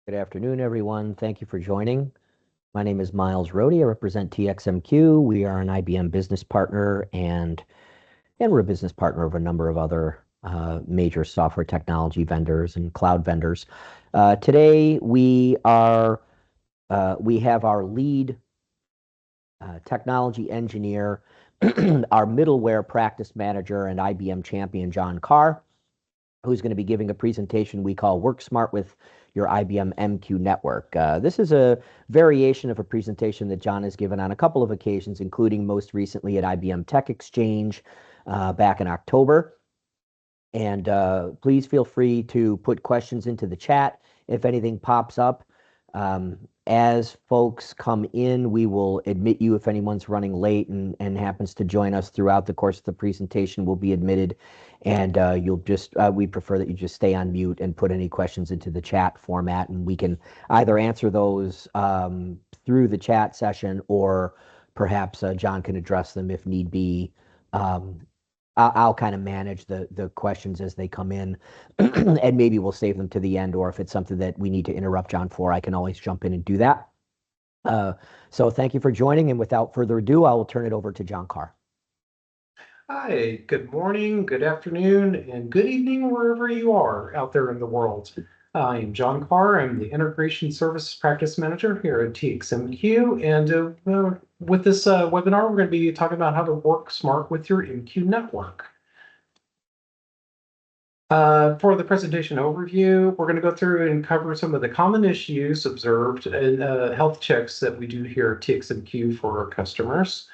Good afternoon, everyone. Thank you for joining. My name is Miles Rohde. I represent TXMQ. We are an IBM business partner, and we're a business partner of a number of other major software technology vendors and cloud vendors. Today, we have our lead technology engineer, our middleware practice manager, and IBM champion, John Carr, who's going to be giving a presentation we call Work Smart with your IBM MQ network. This is a variation of a presentation that John has given on a couple of occasions, including most recently at IBM Tech Exchange back in October. And please feel free to put questions into the chat if anything pops up. As folks come in, we will admit you if anyone's running late and happens to join us throughout the course of the presentation will be admitted. And we prefer that you just stay on mute and put any questions into the chat format, and we can either answer those through the chat session, or perhaps John can address them if need be. I'll kind of manage the questions as they come in, and maybe we'll save them to the end, or if it's something that we need to interrupt John for, I can always jump in and do that. So thank you for joining, and without further ado, I will turn it over to John Carr. Hi, good morning, good afternoon, and good evening wherever you are out there in the world. I am John Carr. I'm the Integration Services Practice Manager here at TXMQ, and with this webinar, we're going to be talking about how to work smart with your MQ network. For the presentation overview, we're going to go through and cover some of the common issues observed in health checks that we do here at TXMQ for our customers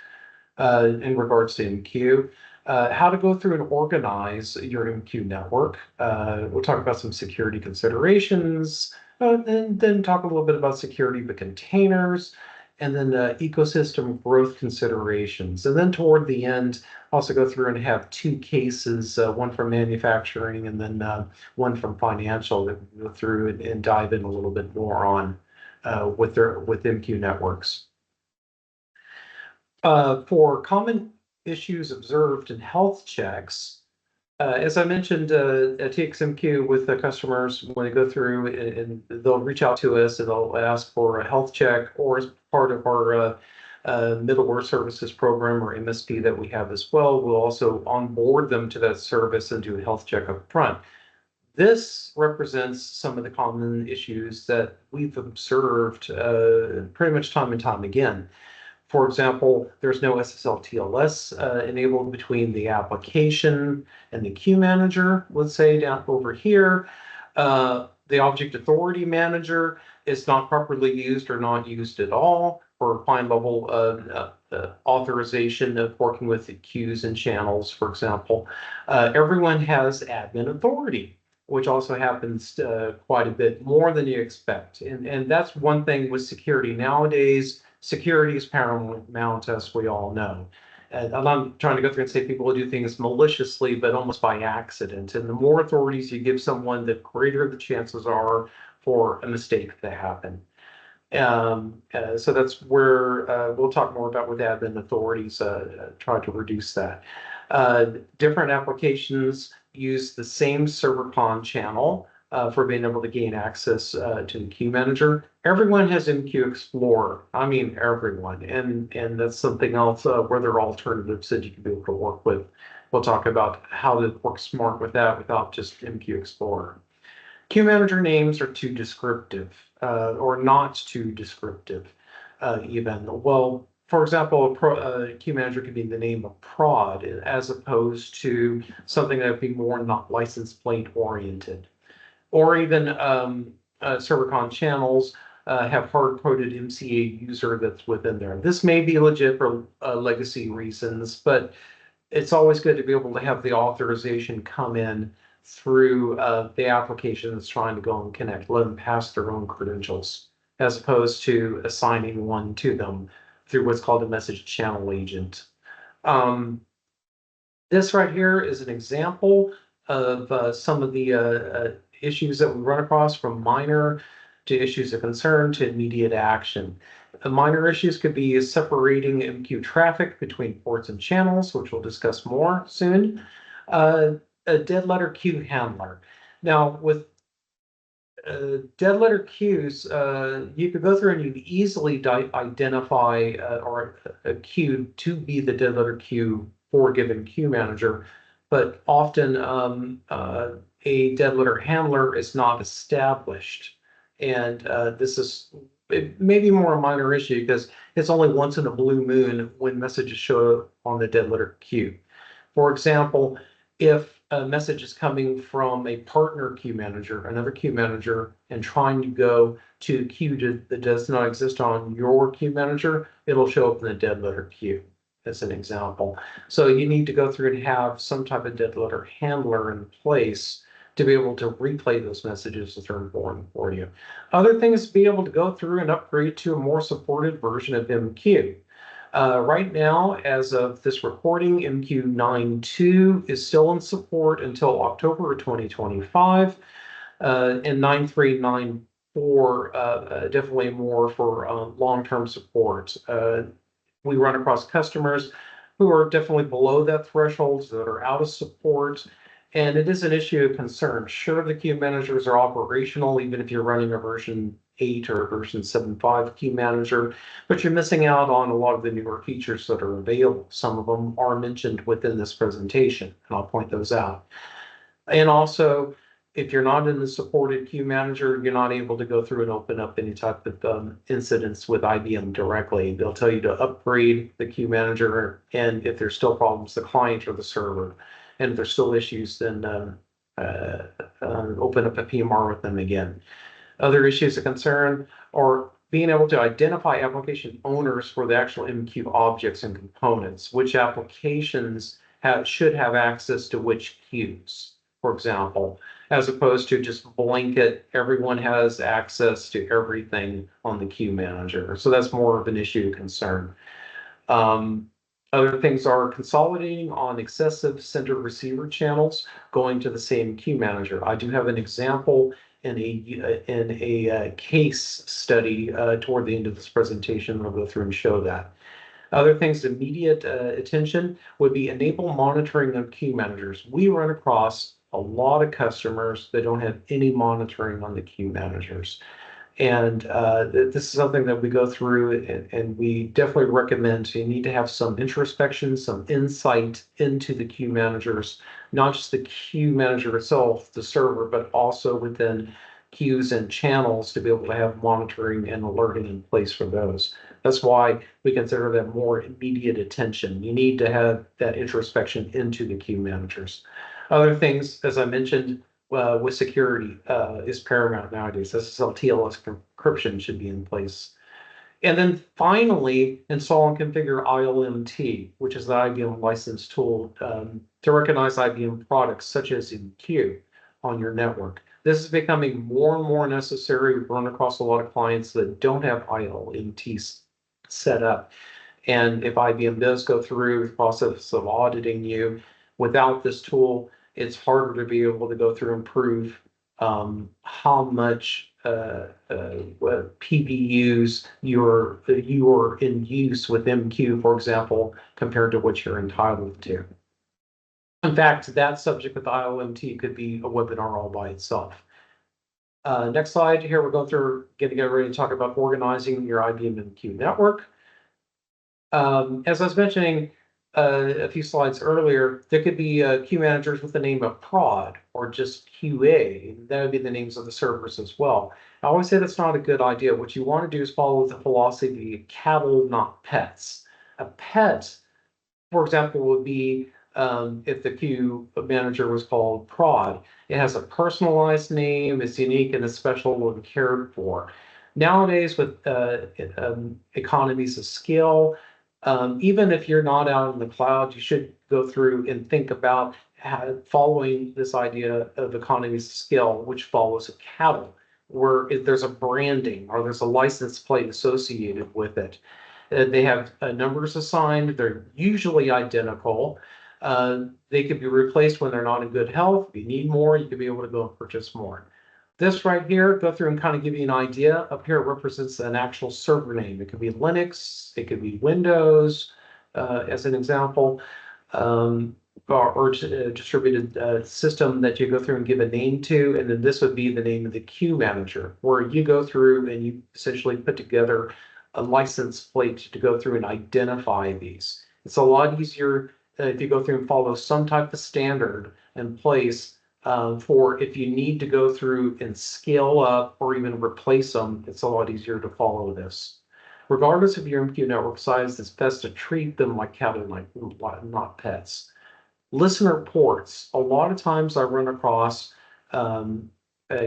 in regards to MQ. How to go through and organize your MQ network. We'll talk about some security considerations, and then talk a little bit about security of the containers, and then ecosystem growth considerations. And then toward the end, also go through and have two cases, one from manufacturing and then one from financial, that we go through and dive in a little bit more on with MQ networks. For common issues observed in health checks, as I mentioned at TXMQ with the customers, when they go through and they'll reach out to us and they'll ask for a health check, or as part of our middleware services program or MSP that we have as well, we'll also onboard them to that service and do a health check up front. This represents some of the common issues that we've observed pretty much time and time again. For example, there's no SSL TLS enabled between the application and the queue manager, let's say down over here. The object authority manager is not properly used or not used at all for fine level authorization of working with the queues and channels, for example. Everyone has admin authority, which also happens quite a bit more than you expect. And that's one thing with security nowadays. Security is paramount, as we all know. And I'm not trying to go through and say people do things maliciously, but almost by accident. And the more authorities you give someone, the greater the chances are for a mistake to happen. So that's where we'll talk more about with admin authorities, try to reduce that. Different applications use the same server PON channel for being able to gain access to the queue manager. Everyone has MQ Explorer. I mean, everyone. And that's something else where there are alternatives that you can be able to work with. We'll talk about how to work smart with that without just MQ Explorer. Queue manager names are too descriptive or not too descriptive even. Well, for example, a queue manager could be the name of prod as opposed to something that would be more not license plate oriented. Or even server PON channels have hard-coded MCA user that's within there. This may be legit for legacy reasons, but it's always good to be able to have the authorization come in through the application that's trying to go and connect, let them pass their own credentials, as opposed to assigning one to them through what's called a message channel agent. This right here is an example of some of the issues that we run across, from minor to issues of concern to immediate action. The minor issues could be separating MQ traffic between ports and channels, which we'll discuss more soon. A dead letter queue handler. Now, with Dead letter queues, you could go through and you could easily identify or a queue to be the dead letter queue for a given queue manager, but often a dead letter handler is not established. And this is it may be more a minor issue because it's only once in a blue moon when messages show up on the dead letter queue. For example, if a message is coming from a partner queue manager, another queue manager, and trying to go to a queue that does not exist on your queue manager, it'll show up in the dead letter queue, as an example. So you need to go through and have some type of dead letter handler in place to be able to replay those messages that are important for you. Other things, be able to go through and upgrade to a more supported version of MQ. Right now, as of this recording, MQ92 is still in support until October of 2025, and 9394 definitely more for long-term support. We run across customers who are definitely below that threshold, that are out of support, and it is an issue of concern. Sure, the queue managers are operational, even if you're running a version 8 or a version 7.5 queue manager, but you're missing out on a lot of the newer features that are available. Some of them are mentioned within this presentation, and I'll point those out. And also, if you're not in the supported queue manager, you're not able to go through and open up any type of incidents with IBM directly. They'll tell you to upgrade the queue manager, and if there's still problems, the client or the server. And if there's still issues, then open up a PMR with them again. Other issues of concern are being able to identify application owners for the actual MQ objects and components, which applications should have access to which queues, for example, as opposed to just blanket, everyone has access to everything on the queue manager. So that's more of an issue of concern. Other things are consolidating on excessive sender receiver channels going to the same queue manager. I do have an example in a case study toward the end of this presentation. I'll go through and show that. Other things, immediate attention would be enable monitoring of queue managers. We run across a lot of customers that don't have any monitoring on the queue managers. And this is something that we go through and we definitely recommend. You need to have some introspection, some insight into the queue managers, not just the queue manager itself, the server, but also within queues and channels to be able to have monitoring and alerting in place for those. That's why we consider that more immediate attention. You need to have that introspection into the queue managers. Other things, as I mentioned, with security is paramount nowadays. SSL TLS encryption should be in place. And then finally, install and configure ILMT, which is the IBM license tool to recognize IBM products such as MQ on your network. This is becoming more and more necessary. We run across a lot of clients that don't have ILMT set up. And if IBM does go through the process of auditing you without this tool, it's harder to be able to go through and prove how much PBUs you are in use with MQ, for example, compared to what you're entitled to. In fact, that subject with ILMT could be a webinar all by itself. Next slide here, we're going through getting ready to talk about organizing your IBM MQ network. As I was mentioning, a few slides earlier, there could be queue managers with the name of prod or just QA. That would be the names of the servers as well. I always say that's not a good idea. What you want to do is follow the philosophy of cattle, not pets. A pet, for example, would be if the queue manager was called prod. It has a personalized name, it's unique, and it's special and cared for. Nowadays, with economies of scale, even if you're not out in the cloud, you should go through and think about following this idea of economies of scale, which follows a cattle, where if there's a branding or there's a license plate associated with it. They have numbers assigned, they're usually identical. They could be replaced when they're not in good health. If you need more, you could be able to go and purchase more. This right here, go through and kind of give you an idea. Up here, it represents an actual server name. It could be Linux, it could be Windows, as an example. distributed system that you go through and give a name to, and then this would be the name of the queue manager, where you go through and you essentially put together a license plate to go through and identify these. It's a lot easier if you go through and follow some type of standard in place for if you need to go through and scale up or even replace them. It's a lot easier to follow this. Regardless of your MQ network size, it's best to treat them like cattle, like not pets. Listener ports. A lot of times I run across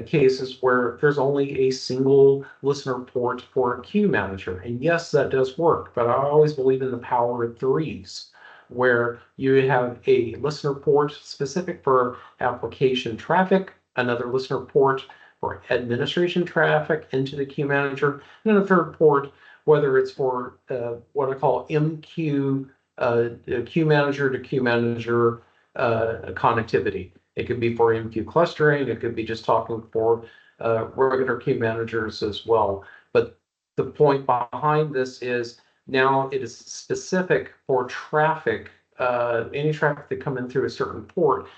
cases where there's only a single listener port for a queue manager. And yes, that does work, but I always believe in the power of threes, where you have a listener port specific for application traffic, another listener port for administration traffic into the queue manager, and then a third port, whether it's for what I call MQ queue manager to queue manager connectivity. It could be for MQ clustering. It could be just talking for regular queue managers as well. But the point behind this is now it is specific for traffic, any traffic that come in through a certain port.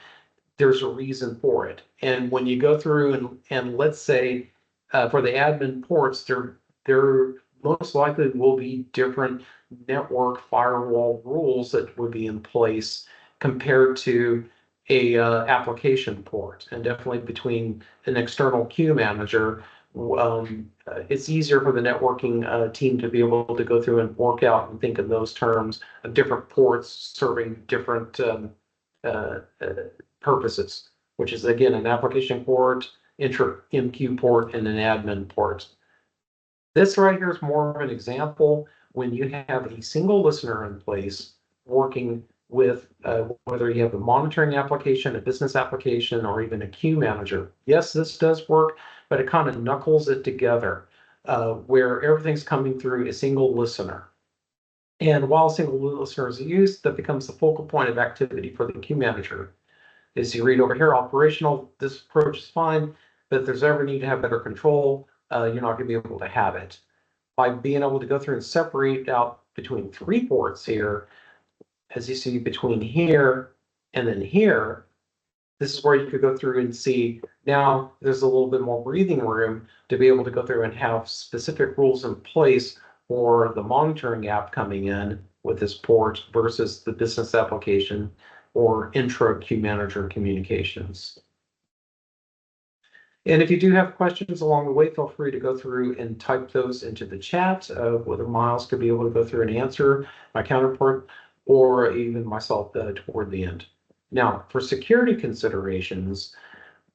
There's a reason for it. And when you go through and let's say for the admin ports, there most likely will be different network firewall rules that would be in place compared to a application port, and definitely between an external queue manager. It's easier for the networking team to be able to go through and work out and think in those terms of different ports serving different purposes, which is again an application port, intra MQ port, and an admin port. This right here is more of an example when you have a single listener in place working with whether you have a monitoring application, a business application, or even a queue manager. Yes, this does work, but it kind of knuckles it together where everything's coming through a single listener. And while a single listener is used, that becomes the focal point of activity for the queue manager. As you read over here, operational, this approach is fine, but if there's ever need to have better control, you're not going to be able to have it. By being able to go through and separate out between three ports here, as you see between here and then here, this is where you could go through and see now there's a little bit more breathing room to be able to go through and have specific rules in place for the monitoring app coming in with this port versus the business application or intra queue manager communications. And if you do have questions along the way, feel free to go through and type those into the chat, whether Miles could be able to go through and answer, my counterpart, or even myself toward the end. Now, for security considerations,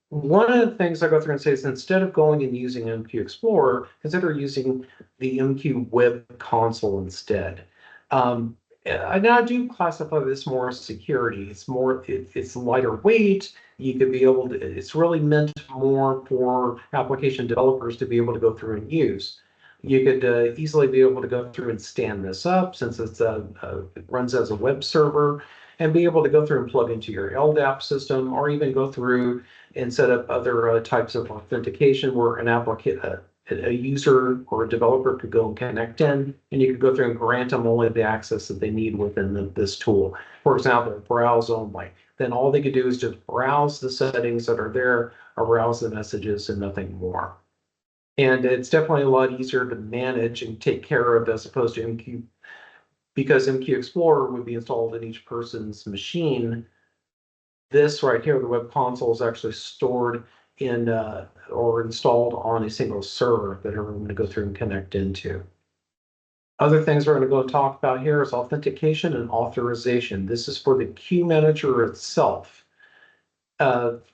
one of the things I go through and say is instead of going and using MQ Explorer, consider using the MQ Web Console instead. And I do classify this more as security. It's lighter weight. You could be able to, it's really meant more for application developers to be able to go through and use. You could easily be able to go through and stand this up since it runs as a web server and be able to go through and plug into your LDAP system or even go through and set up other types of authentication where a user or a developer could go and connect in, and you could go through and grant them only the access that they need within this tool. For example, browse only. Then all they could do is just browse the settings that are there, or browse the messages and nothing more. And it's definitely a lot easier to manage and take care of as opposed to MQ, because MQ Explorer would be installed in each person's machine. This right here, the web console, is actually stored in or installed on a single server that everyone going to go through and connect into. Other things we're going to go talk about here is authentication and authorization. This is for the queue manager itself.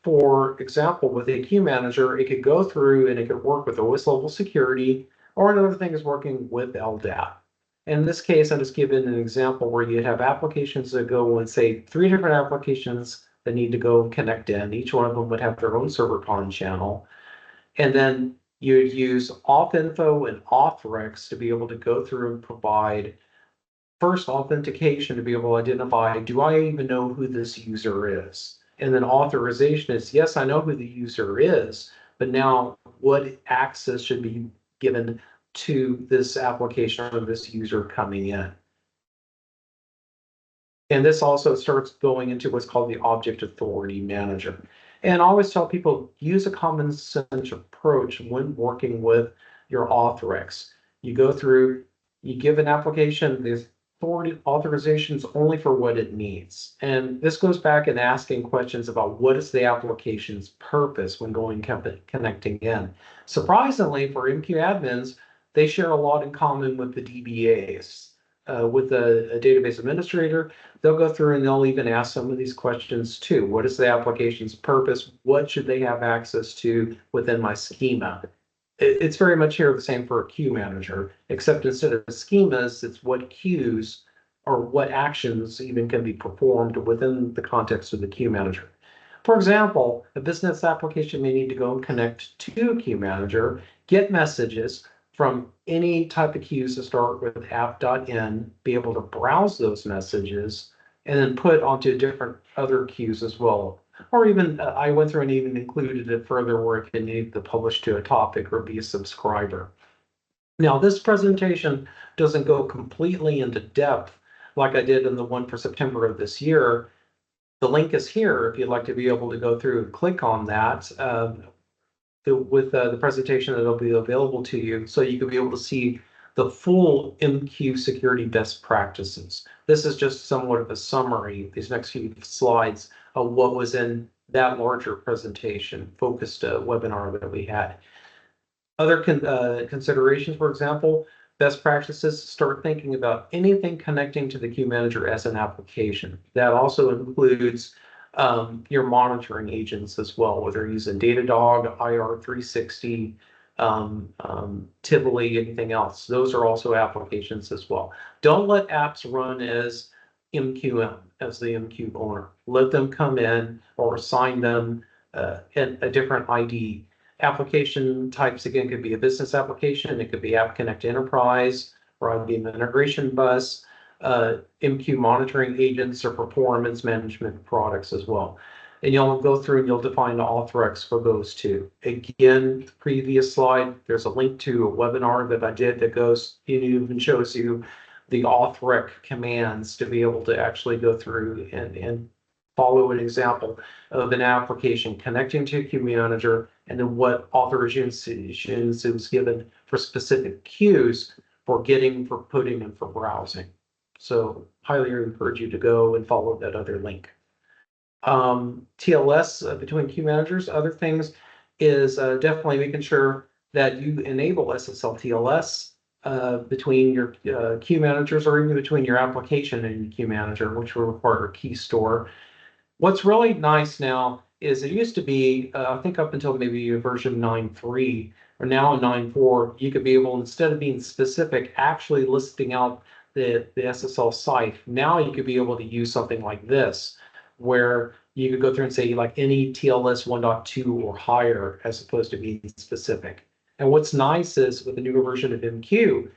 For example, with a queue manager, it could go through and it could work with OS level security, or another thing is working with LDAP. In this case, I'm just giving an example where you have applications that go and say 3 different applications that need to go connect in. Each one of them would have their own server PON channel. And then you'd use AuthInfo and AuthRex to be able to go through and provide first authentication to be able to identify, do I even know who this user is? And then authorization is, yes, I know who the user is, but now what access should be given to this application or this user coming in? And this also starts going into what's called the object authority manager. And I always tell people, use a common sense approach when working with your Authorex. You go through, you give an application the authority authorizations only for what it needs. And this goes back and asking questions about what is the application's purpose when connecting in. Surprisingly, for MQ admins, they share a lot in common with the DBAs. With a database administrator, they'll go through and they'll even ask some of these questions too. What is the application's purpose? What should they have access to within my schema? It's very much here the same for a queue manager, except instead of schemas, it's what queues or what actions even can be performed within the context of the queue manager. For example, a business application may need to go and connect to a queue manager, get messages from any type of queues to start with app.in, be able to browse those messages, and then put onto different other queues as well. Or even I went through and even included it further where it can need to publish to a topic or be a subscriber. Now, this presentation doesn't go completely into depth like I did in the one for September of this year. The link is here if you'd like to be able to go through and click on that. With the presentation that'll be available to you, so you can be able to see the full MQ security best practices. This is just somewhat of a summary, these next few slides, of what was in that larger presentation, focused webinar that we had. Other considerations, for example, best practices, start thinking about anything connecting to the queue manager as an application. That also includes your monitoring agents as well, whether you're using Datadog, IR360, Tivoli, anything else. Those are also applications as well. Don't let apps run as MQM, as the MQ owner. Let them come in or assign them a different ID. Application types, again, could be a business application. It could be App Connect Enterprise or IBM Integration Bus. MQ monitoring agents or performance management products as well. And you'll go through and you'll define the Authorex for those two. Again, previous slide, there's a link to a webinar that I did that goes, it even shows you the Authorex commands to be able to actually go through and follow an example of an application connecting to a queue manager and then what authorizations it was given for specific queues for getting, for putting, and for browsing. So highly encourage you to go and follow that other link. TLS between queue managers, other things is definitely making sure that you enable SSL TLS between your queue managers or even between your application and your queue manager, which will require a key store. What's really nice now is it used to be, I think up until maybe version 9.3 or now in 9.4, you could be able, instead of being specific, actually listing out the SSL site. Now you could be able to use something like this, where you could go through and say like any TLS 1.2 or higher, as opposed to being specific. And what's nice is with the newer version of MQ,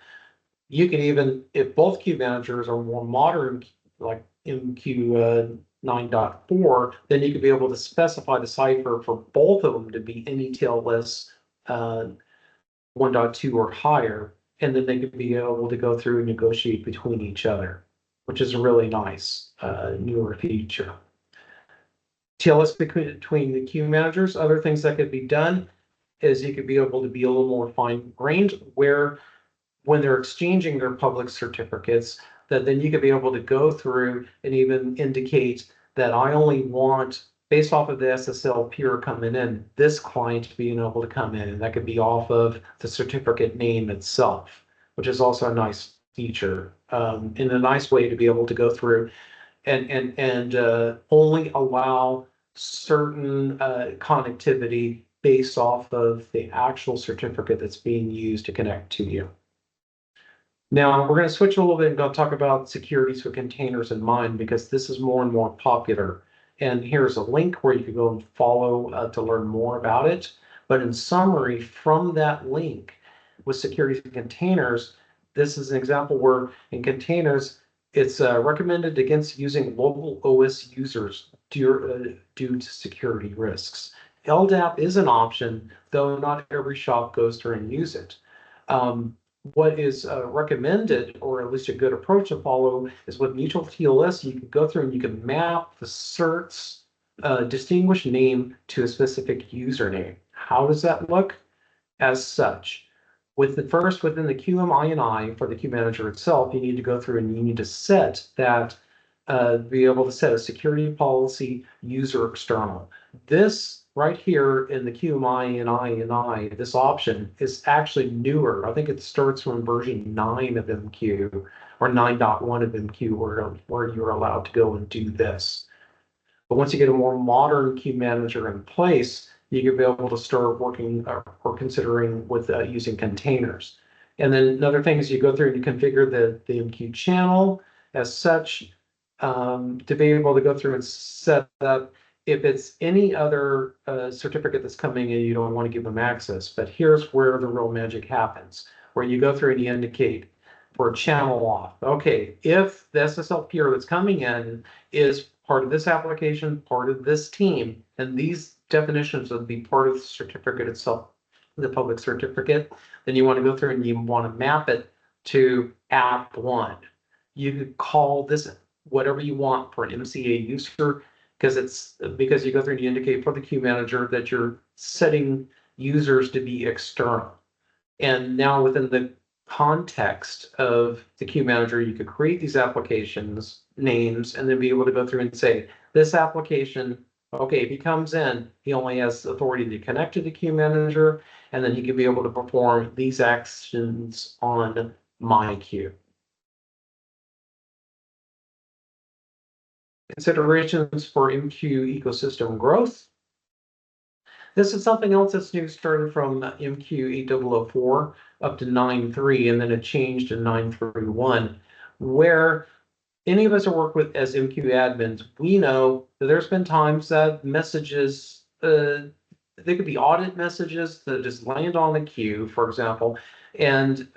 you can even, if both queue managers are more modern, like MQ 9.4, then you could be able to specify the cipher for both of them to be any TLS 1.2 or higher. And then they could be able to go through and negotiate between each other, which is a really nice newer feature. TLS between the queue managers, other things that could be done is you could be able to be a little more fine-grained where when they're exchanging their public certificates, that then you could be able to go through and even indicate that I only want, based off of the SSL peer coming in, this client being able to come in, and that could be off of the certificate name itself, which is also a nice feature, and a nice way to be able to go through and only allow certain connectivity based off of the actual certificate that's being used to connect to you. Now we're going to switch a little bit and go talk about securities with containers in mind, because this is more and more popular. And here's a link where you can go and follow to learn more about it. But in summary, from that link with securities and containers, this is an example where in containers, it's recommended against using local OS users due to security risks. LDAP is an option, though not every shop goes through and use it. what is recommended, or at least a good approach to follow, is with mutual TLS, you can go through and you can map the cert's distinguished name to a specific username. How does that look? As such, with the first within the QMINI for the queue manager itself, you need to go through and you need to set that, be able to set a security policy user external. This right here in the QMINI, this option is actually newer. I think it starts from version 9 of MQ or 9.1 of MQ where you're allowed to go and do this. But once you get a more modern queue manager in place, you can be able to start working or considering with using containers. And then another thing is you go through and you configure the MQ channel as such, to be able to go through and set up if it's any other certificate that's coming in, you don't want to give them access. But here's where the real magic happens, where you go through and you indicate for channel off. Okay, if the SSL peer that's coming in is part of this application, part of this team, and these definitions would be part of the certificate itself, the public certificate, then you want to go through and you want to map it to app one. You could call this whatever you want for an MCA user, because you go through and you indicate for the queue manager that you're setting users to be external. And now within the context of the queue manager, you could create these applications names and then be able to go through and say, this application, okay, if he comes in, he only has authority to connect to the queue manager, and then he can be able to perform these actions on my queue. Considerations for MQ ecosystem growth. This is something else that's new, starting from MQ 8004 up to 9.3, and then it changed to 9.3.1, where any of us who work with as MQ admins, we know that there's been times that messages, they could be audit messages that just land on the queue, for example, and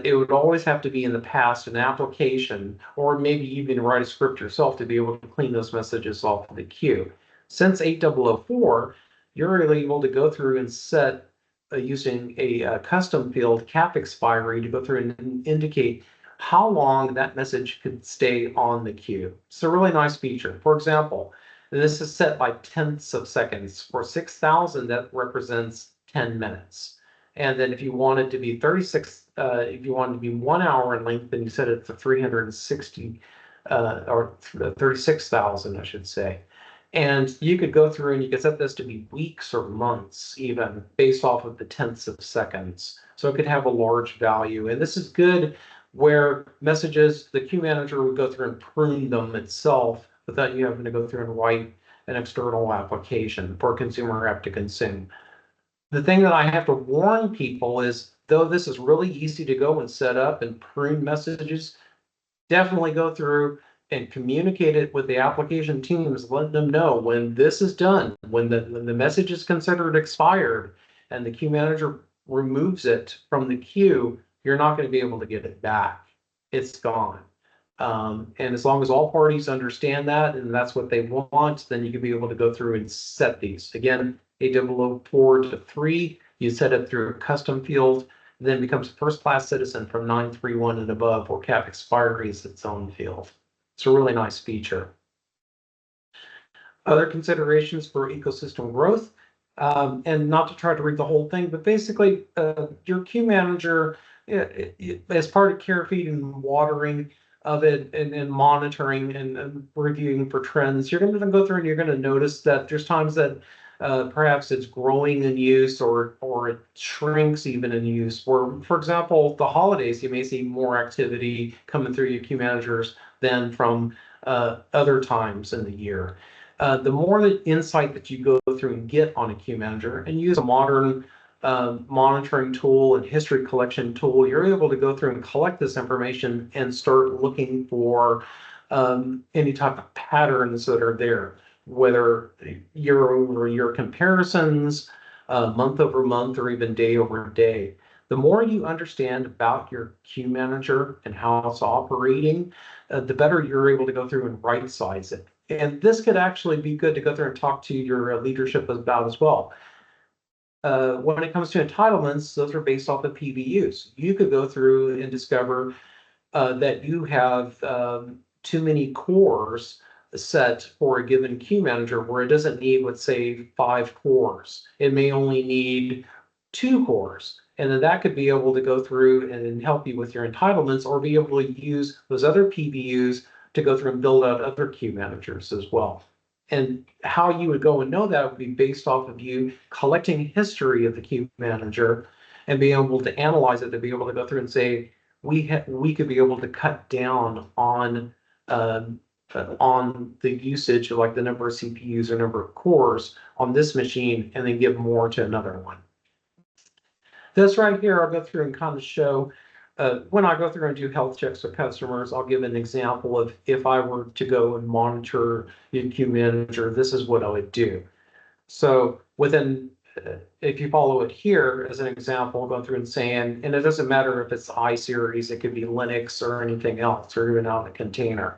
it would always have to be in the past an application, or maybe even write a script yourself to be able to clean those messages off of the queue. Since 8004, you're really able to go through and set using a custom field cap expiry to go through and indicate how long that message could stay on the queue. It's a really nice feature. For example, this is set by tenths of seconds. For 6,000, that represents 10 minutes. And then if you want it to be 36, if you want it to be 1 hour in length, then you set it to 360, or 36,000, I should say. And you could go through and you could set this to be weeks or months, even based off of the tenths of seconds. So it could have a large value. And this is good where messages, the queue manager would go through and prune them itself without you having to go through and write an external application for a consumer app to consume. The thing that I have to warn people is, though this is really easy to go and set up and prune messages, definitely go through and communicate it with the application teams, letting them know when this is done, when the message is considered expired and the queue manager removes it from the queue, you're not going to be able to get it back. It's gone. And as long as all parties understand that and that's what they want, then you can be able to go through and set these. Again, 8004 to 3, you set it through a custom field, then becomes a first-class citizen from 9.3.1 and above, or cap expiry is its own field. It's a really nice feature. Other considerations for ecosystem growth, and not to try to read the whole thing, but basically your queue manager, as part of care feed and watering of it and monitoring and reviewing for trends, you're going to go through and you're going to notice that there's times that perhaps it's growing in use or it shrinks even in use. Where, for example, the holidays, you may see more activity coming through your queue managers than from other times in the year. The more the insight that you go through and get on a queue manager and use a modern monitoring tool and history collection tool, you're able to go through and collect this information and start looking for any type of patterns that are there, whether year-over-year comparisons, month over month, or even day over day. The more you understand about your queue manager and how it's operating, the better you're able to go through and right size it. And this could actually be good to go through and talk to your leadership about as well. when it comes to entitlements, those are based off of PVUs. You could go through and discover that you have too many cores set for a given queue manager where it doesn't need, let's say, 5 cores. It may only need 2 cores. And then that could be able to go through and help you with your entitlements, or be able to use those other PVUs to go through and build out other queue managers as well. And how you would go and know that would be based off of you collecting history of the queue manager and being able to analyze it, to be able to go through and say, we could be able to cut down on the usage of, like, the number of CPUs or number of cores on this machine, and then give more to another one. This right here, I'll go through and kind of show, when I go through and do health checks with customers, I'll give an example of if I were to go and monitor the queue manager, this is what I would do. So within, if you follow it here as an example, I'll go through and saying, and it doesn't matter if it's iSeries, it could be Linux or anything else, or even out in a container.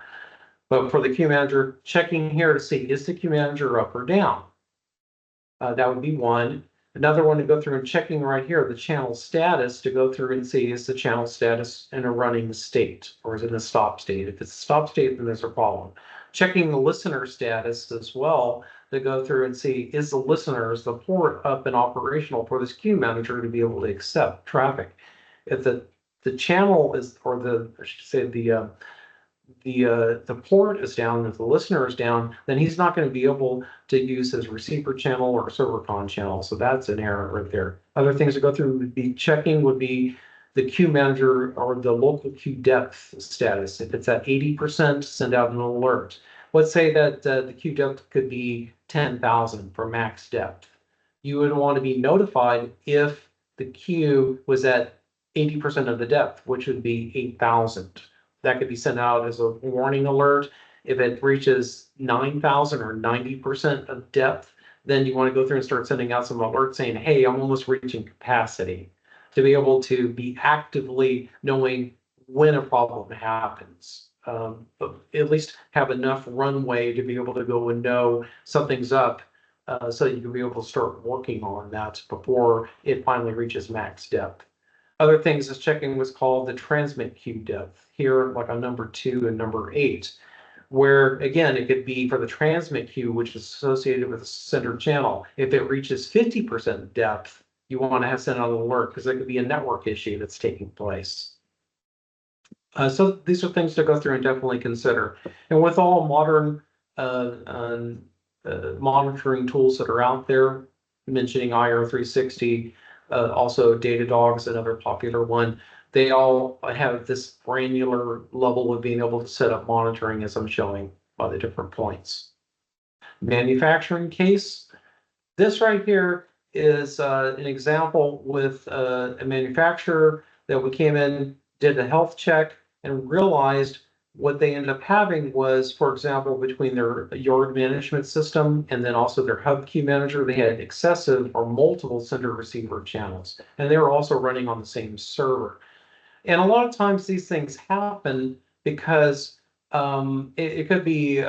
But for the queue manager, checking here to see, is the queue manager up or down? That would be one. Another one to go through and checking right here, the channel status, to go through and see, is the channel status in a running state, or is it in a stop state? If it's a stop state, then there's a problem. Checking the listener status as well, to go through and see, is the port up and operational for this queue manager to be able to accept traffic. If the channel is, or I should say the port is down, if the listener is down, then he's not going to be able to use his receiver channel or server con channel. So that's an error right there. Other things to go through would be checking would be the queue manager or the local queue depth status. If it's at 80%, send out an alert. Let's say that the queue depth could be 10,000 for max depth. You would want to be notified if the queue was at 80% of the depth, which would be 8,000. That could be sent out as a warning alert. If it reaches 9,000 or 90% of depth, then you want to go through and start sending out some alerts saying, hey, I'm almost reaching capacity, to be able to be actively knowing when a problem happens. But at least have enough runway to be able to go and know something's up, so you can be able to start working on that before it finally reaches max depth. Other things is checking what's called the transmit queue depth here, like on number 2 and number 8, where again, it could be for the transmit queue, which is associated with the center channel. If it reaches 50% depth, you want to have sent out an alert, because it could be a network issue that's taking place. So these are things to go through and definitely consider. And with all modern monitoring tools that are out there, mentioning IR360, also Datadog is another popular one. They all have this granular level of being able to set up monitoring, as I'm showing by the different points. Manufacturing case. This right here is an example with a manufacturer that we came in, did a health check, and realized what they ended up having was, for example, between their yard management system and then also their hub queue manager, they had excessive or multiple sender receiver channels, and they were also running on the same server. And a lot of times these things happen because it could be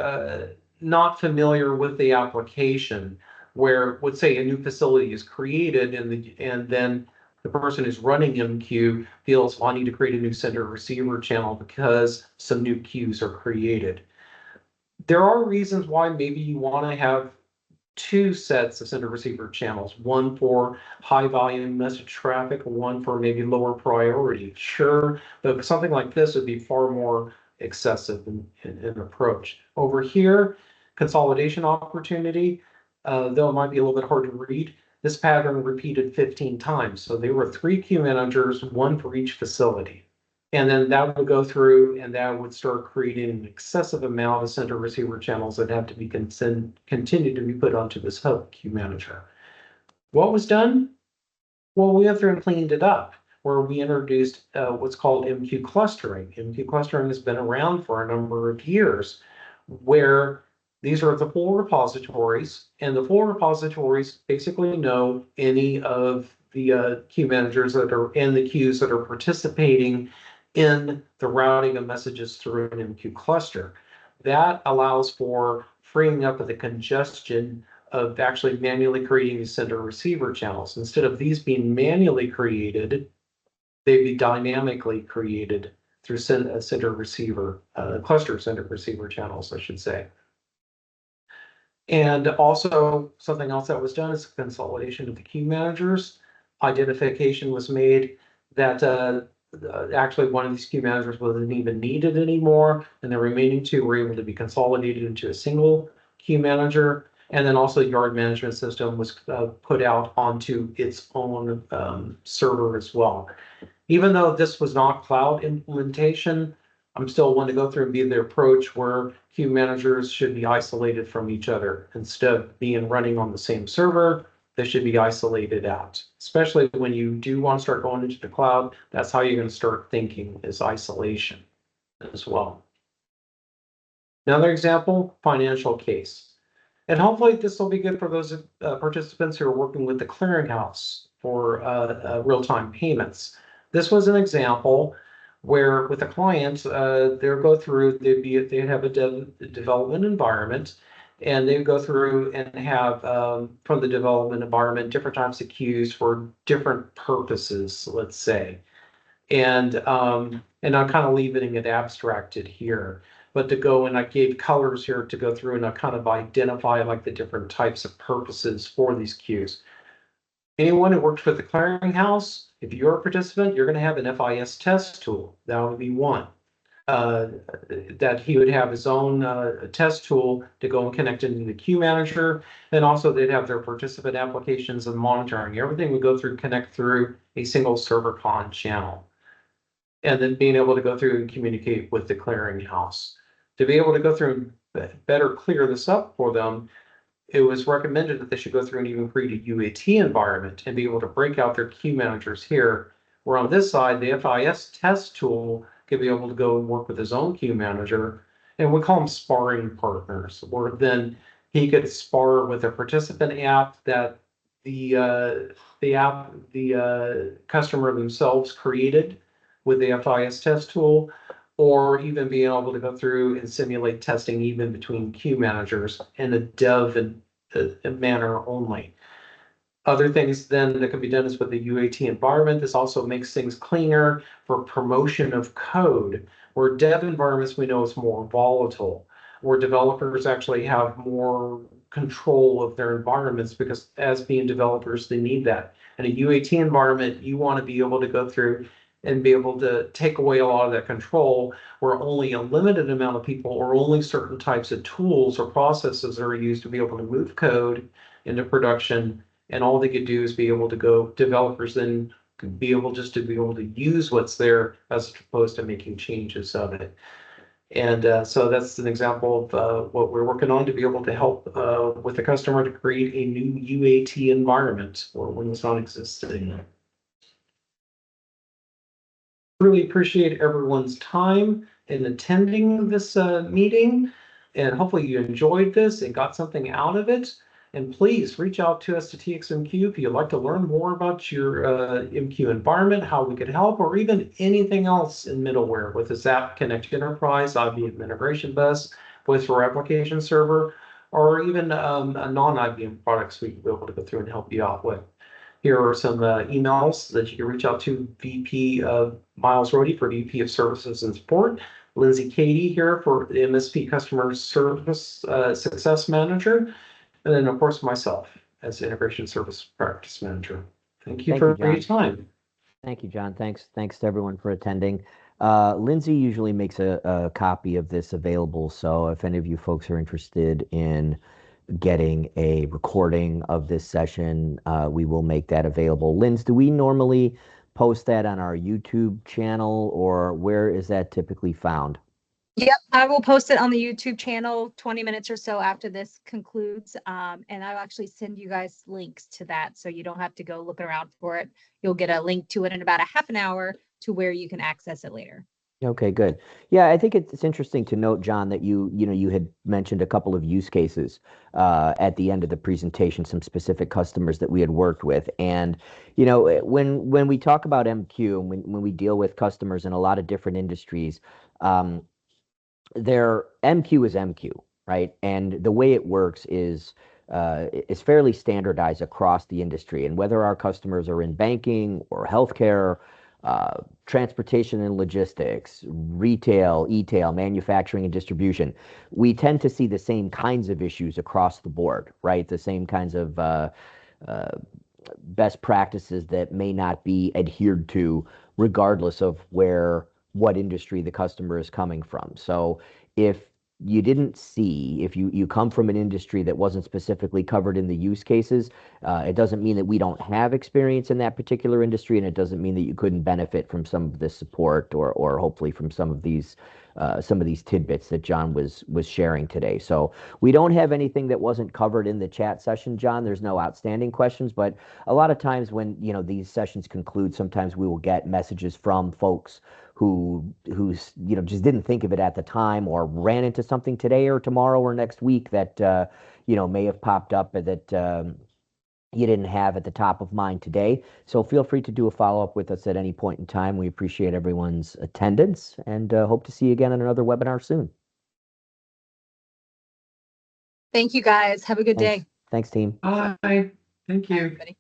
not familiar with the application, where, let's say, a new facility is created and then the person who's running MQ feels, well, I need to create a new sender receiver channel because some new queues are created. There are reasons why maybe you want to have 2 sets of sender receiver channels, one for high volume message traffic, one for maybe lower priority. Sure, but something like this would be far more excessive in approach. Over here, consolidation opportunity, though it might be a little bit hard to read, this pattern repeated 15 times. So there were 3 queue managers, one for each facility. And then that would go through and that would start creating an excessive amount of sender receiver channels that have to be continued to be put onto this hub queue manager. What was done? Well, we went through and cleaned it up, where we introduced what's called MQ clustering. MQ clustering has been around for a number of years, where these are the full repositories, and the full repositories basically know any of the queue managers that are in the queues that are participating in the routing of messages through an MQ cluster. That allows for freeing up of the congestion of actually manually creating these sender receiver channels. Instead of these being manually created, they'd be dynamically created through sender receiver, cluster sender receiver channels, I should say. And also something else that was done is consolidation of the queue managers. Identification was made that actually one of these queue managers wasn't even needed anymore, and the remaining two were able to be consolidated into a single queue manager. And then also yard management system was put out onto its own server as well. Even though this was not cloud implementation, I'm still one to go through and be the approach where queue managers should be isolated from each other. Instead of being running on the same server, they should be isolated out. Especially when you do want to start going into the cloud, that's how you're going to start thinking, is isolation as well. Another example, financial case. And hopefully this will be good for those participants who are working with the clearinghouse for real-time payments. This was an example where with a client, they'll go through, they'd have a development environment, and they go through and have from the development environment different types of queues for different purposes, let's say. And I'm kind of leaving it abstracted here, but to go, and I gave colors here to go through and I kind of identify like the different types of purposes for these queues. Anyone who works with the clearinghouse, if you're a participant, you're going to have an FIS test tool. That would be one. That he would have his own test tool to go and connect into the queue manager. And also they'd have their participant applications and monitoring. Everything would go through, connect through a single server con channel. And then being able to go through and communicate with the clearinghouse. To be able to go through and better clear this up for them, it was recommended that they should go through and even create a UAT environment and be able to break out their queue managers here. Where on this side, the FIS test tool could be able to go and work with his own queue manager. And we call them sparring partners, where then he could spar with a participant app that the customer themselves created with the FIS test tool, or even being able to go through and simulate testing even between queue managers in a dev manner only. Other things then that can be done is with the UAT environment. This also makes things cleaner for promotion of code, where dev environments we know is more volatile, where developers actually have more control of their environments because as being developers, they need that. In a UAT environment, you want to be able to go through and be able to take away a lot of that control where only a limited amount of people or only certain types of tools or processes are used to be able to move code into production. And all they could do is be able to go, developers then could be able just to be able to use what's there as opposed to making changes of it. And so that's an example of what we're working on to be able to help with the customer to create a new UAT environment when it's not existing. Really appreciate everyone's time in attending this meeting, and hopefully you enjoyed this and got something out of it. And please reach out to us to TXMQ if you'd like to learn more about your MQ environment, how we could help, or even anything else in middleware with this App Connect Enterprise, IBM Integration Bus, Voice for Application Server, or even a non-IBM products we can be able to go through and help you out with. Here are some emails that you can reach out to VP Miles Rohde for VP of Services and Support, Lindsay Cady here for the MSP Customer Service Success Manager, and then of course myself as Integration Service Practice Manager. Thank you for your time. Thank you, John. Thanks to everyone for attending. Lindsay usually makes a copy of this available, so if any of you folks are interested in getting a recording of this session, we will make that available. Linz, do we normally post that on our YouTube channel, or where is that typically found? Yep, I will post it on the YouTube channel 20 minutes or so after this concludes. And I'll actually send you guys links to that so you don't have to go looking around for it. You'll get a link to it in about a half an hour to where you can access it later. Okay, good. Yeah, I think it's interesting to note, John, that you had mentioned a couple of use cases at the end of the presentation, some specific customers that we had worked with. And when we talk about MQ and when we deal with customers in a lot of different industries, their MQ is MQ, right? And the way it works is is fairly standardized across the industry. And whether our customers are in banking or healthcare, transportation and logistics, retail, e-tail, manufacturing and distribution, we tend to see the same kinds of issues across the board, right? The same kinds of best practices that may not be adhered to regardless of what industry the customer is coming from. So if you didn't see, if you come from an industry that wasn't specifically covered in the use cases, it doesn't mean that we don't have experience in that particular industry, and it doesn't mean that you couldn't benefit from some of this support or hopefully from some of these tidbits that John was sharing today. So we don't have anything that wasn't covered in the chat session, John. There's no outstanding questions, but a lot of times when these sessions conclude, sometimes we will get messages from folks who's just didn't think of it at the time or ran into something today or tomorrow or next week that may have popped up that you didn't have at the top of mind today. So feel free to do a follow-up with us at any point in time. We appreciate everyone's attendance and hope to see you again on another webinar soon. Thank you guys. Have a good day. Thanks, team. Bye. Thank Bye, you. everybody.